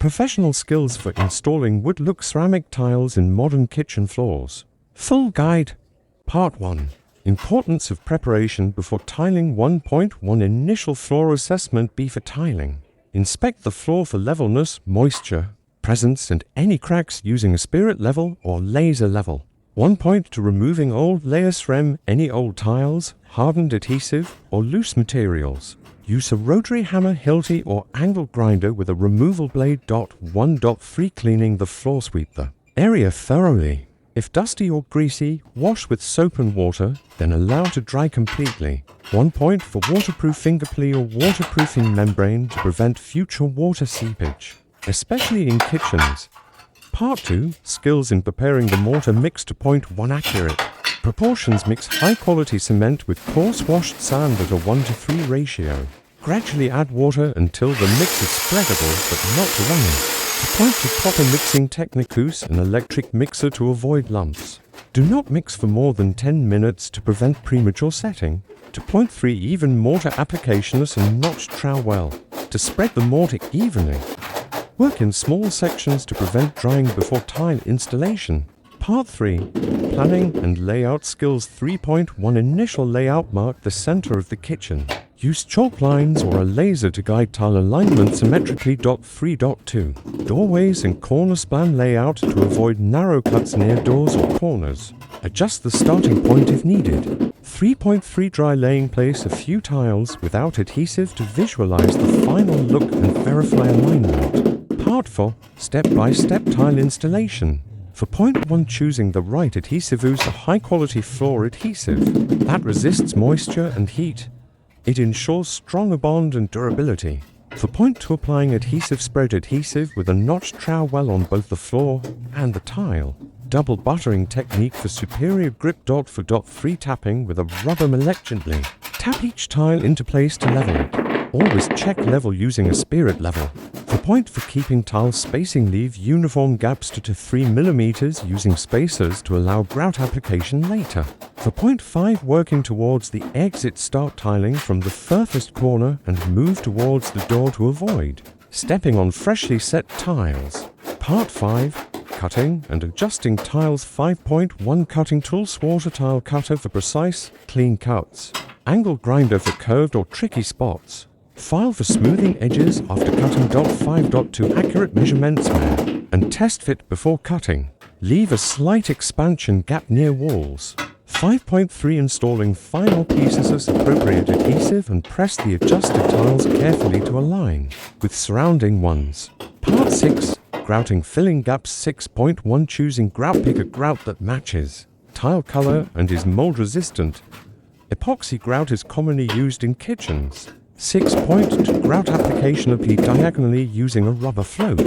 Professional skills for installing wood-look ceramic tiles in modern kitchen floors. Full guide. Part 1. Importance of preparation before tiling. 1.1 Initial floor assessment. B for tiling. Inspect the floor for levelness, moisture, presence, and any cracks using a spirit level or laser level. 1.2 Removing old layers. Any old tiles, hardened adhesive, or loose materials. Use a rotary hammer, Hilti, or angle grinder with a removal blade. 1.3 Cleaning the floor. Sweep the area thoroughly. If dusty or greasy, wash with soap and water, then allow to dry completely. 1 point for waterproof fingerplay or waterproofing membrane to prevent future water seepage, especially in kitchens. Part 2. Skills in preparing the mortar mix. 2.1 Accurate proportions. Mix high-quality cement with coarse washed sand at a 1:3 ratio. Gradually add water until the mix is spreadable but not runny. Point to proper mixing technique. Use an electric mixer to avoid lumps. Do not mix for more than 10 minutes to prevent premature setting. 2.3 Even mortar applications and notch trowel to spread the mortar evenly. Work in small sections to prevent drying before tile installation. Part 3. Planning and layout skills. 3.1 Initial layout. Mark the center of the kitchen. Use chalk lines or a laser to guide tile alignment symmetrically. 3.2 Doorways and corners. Plan layout to avoid narrow cuts near doors or corners. Adjust the starting point if needed. 3.3 Dry laying. Place a few tiles without adhesive to visualize the final look and verify alignment. Part 4. Step-by-step tile installation. For point 1, choosing the right adhesive. Use a high-quality floor adhesive that resists moisture and heat. It ensures stronger bond and durability. For point 2, applying adhesive. Spread adhesive with a notch trowel on both the floor and the tile. Double buttering technique for superior grip. For 3 Tapping with a rubber mallet. Gently tap each tile into place to level it. Always check level using a spirit level. For point 4, keeping tile spacing. Leave uniform gaps to 3 mm using spacers to allow grout application later. For point 5, working towards the exit. Start tiling from the furthest corner and move towards the door to avoid stepping on freshly set tiles. Part 5. Cutting and adjusting tiles. 5.1 Cutting tools. Water tile cutter for precise, clean cuts. Angle grinder for curved or tricky spots. File for smoothing edges after cutting. 5.2 Accurate measurements. Measure and test fit before cutting. Leave a slight expansion gap near walls. 5.3 Installing final pieces as appropriate adhesive and press the adjusted tiles carefully to align with surrounding ones. Part 6. Grouting filling gaps. 6.1 Choosing grout. Pick a grout that matches tile color and is mold resistant. Epoxy grout is commonly used in kitchens. 6.2 Grout application. Apply diagonally using a rubber float.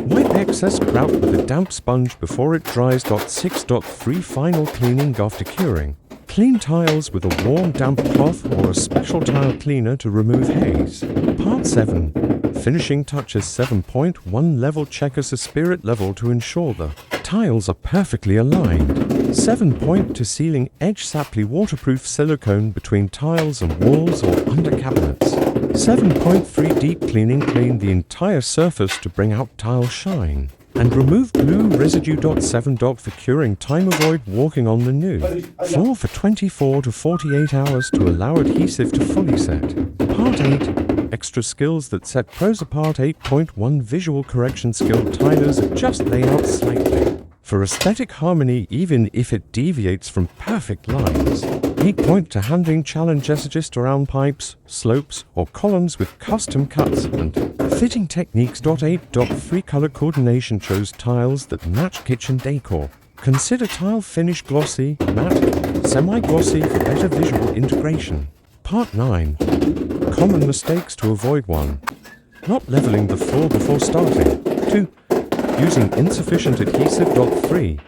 Wipe excess grout with a damp sponge before it dries. 6.3 Final cleaning after curing. Clean tiles with a warm damp cloth or a special tile cleaner to remove haze. Part 7. Finishing touches. 7.1 Level. Check as a spirit level to ensure the tiles are perfectly aligned. 7.2 Sealing edge. Apply waterproof silicone between tiles and walls or under cabinets. 7.3 Deep cleaning. Clean the entire surface to bring out tile shine and remove glue residue. 7. For curing time. Avoid walking on the new floor for 24 to 48 hours to allow adhesive to fully set. Part 8. Extra skills that set pros apart. 8.1 Visual correction skill. Tilers adjust layout slightly for aesthetic harmony even if it deviates from perfect lines. 8. Handling challenges. Adjust around pipes, slopes, or columns with custom cuts and fitting techniques. 8.3 Color coordination. Chose tiles that match kitchen decor. Consider tile finish glossy, matte, semi-glossy for better visual integration. Part 9. Common mistakes to avoid. 1. Not leveling the floor before starting. 2. Using insufficient adhesive. 3.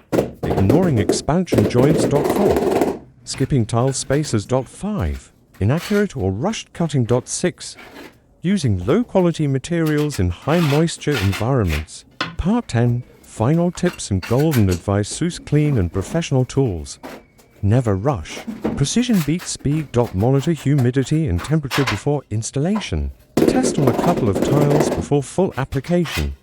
Ignoring expansion joints. 4. Skipping tile spaces. 5. Inaccurate or rushed cutting. 6. Using low-quality materials in high-moisture environments. Part 10. Final tips and golden advice. Use clean and professional tools. Never rush. Precision beats speed. Monitor humidity and temperature before installation. Test on a couple of tiles before full application.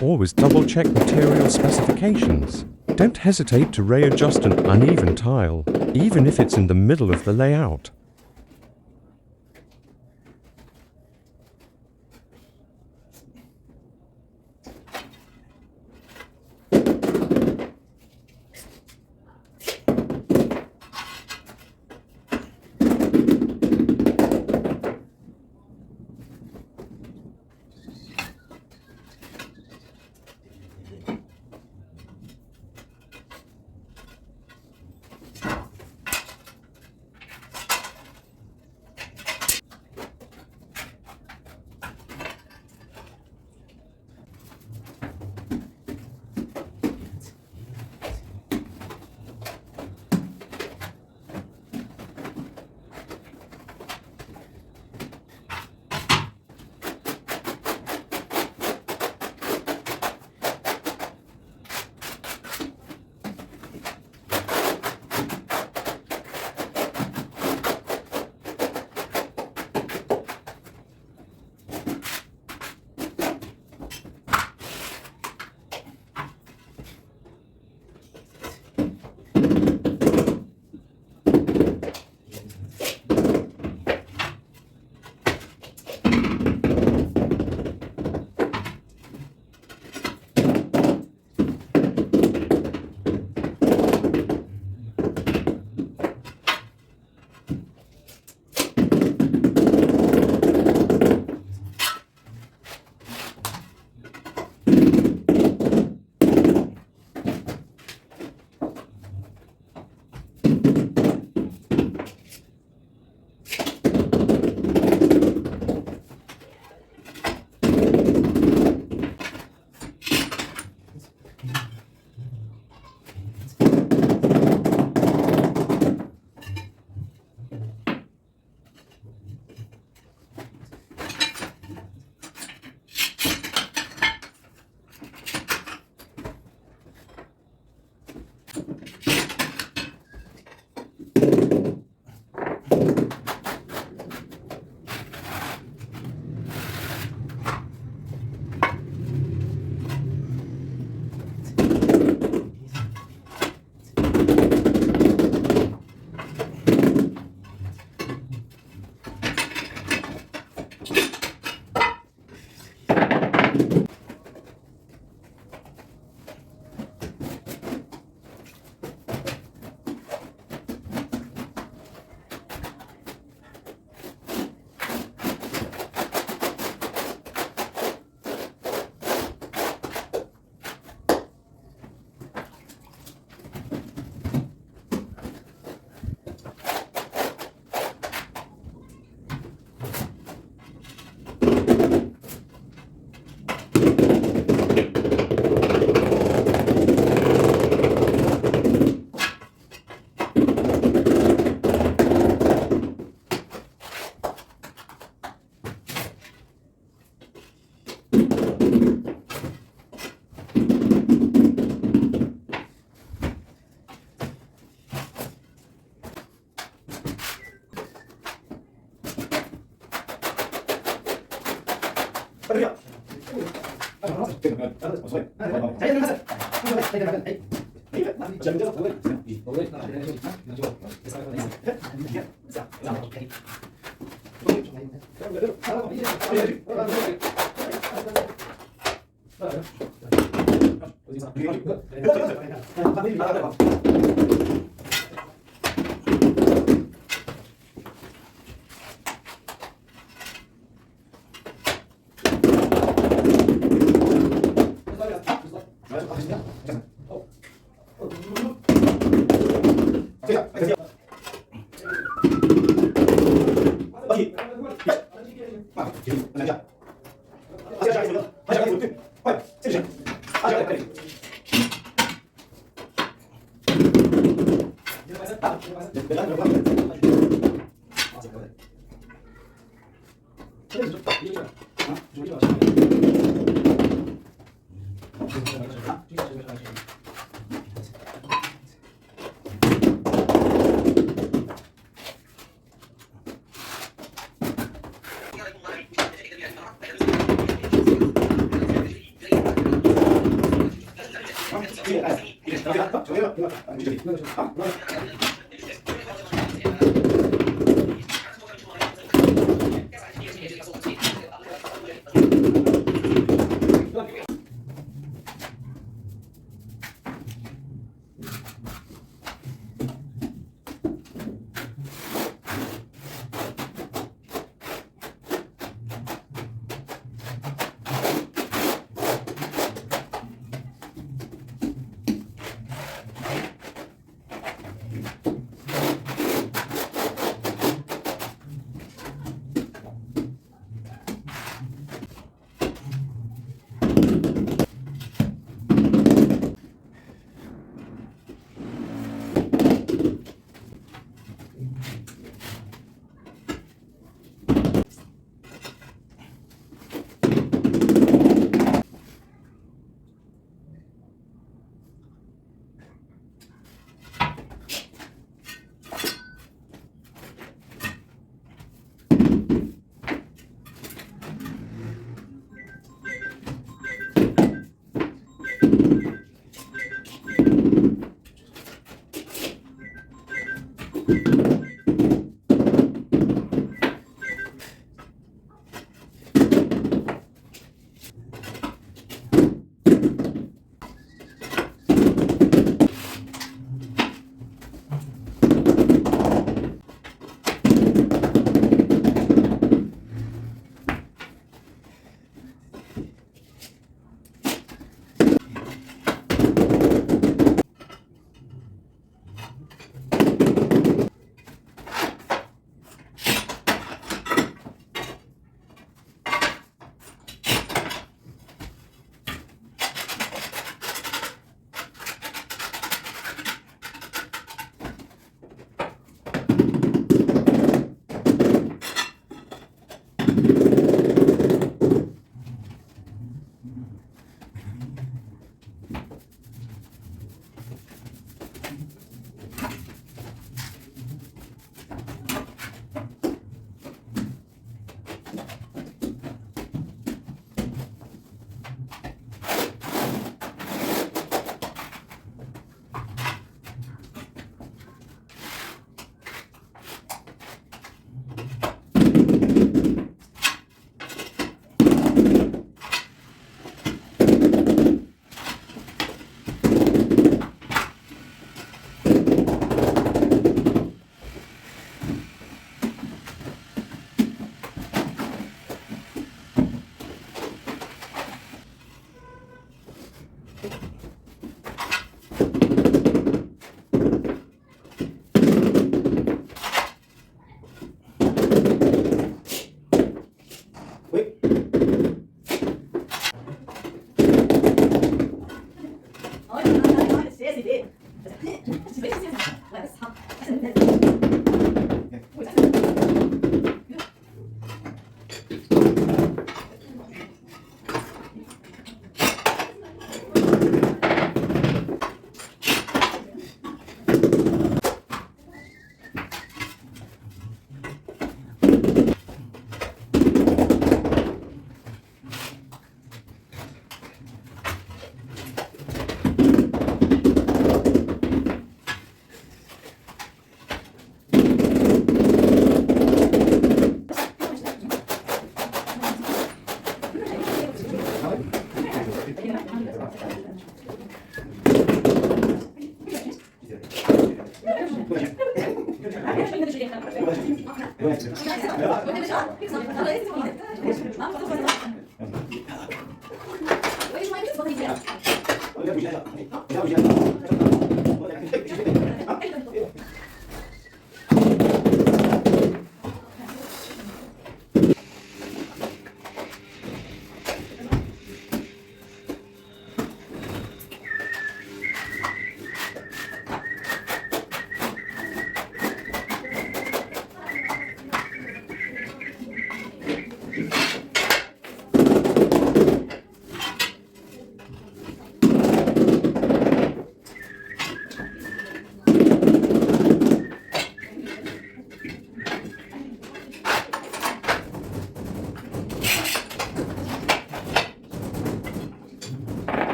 Always double-check material specifications. Don't hesitate to readjust an uneven tile, even if it's in the middle of the layout.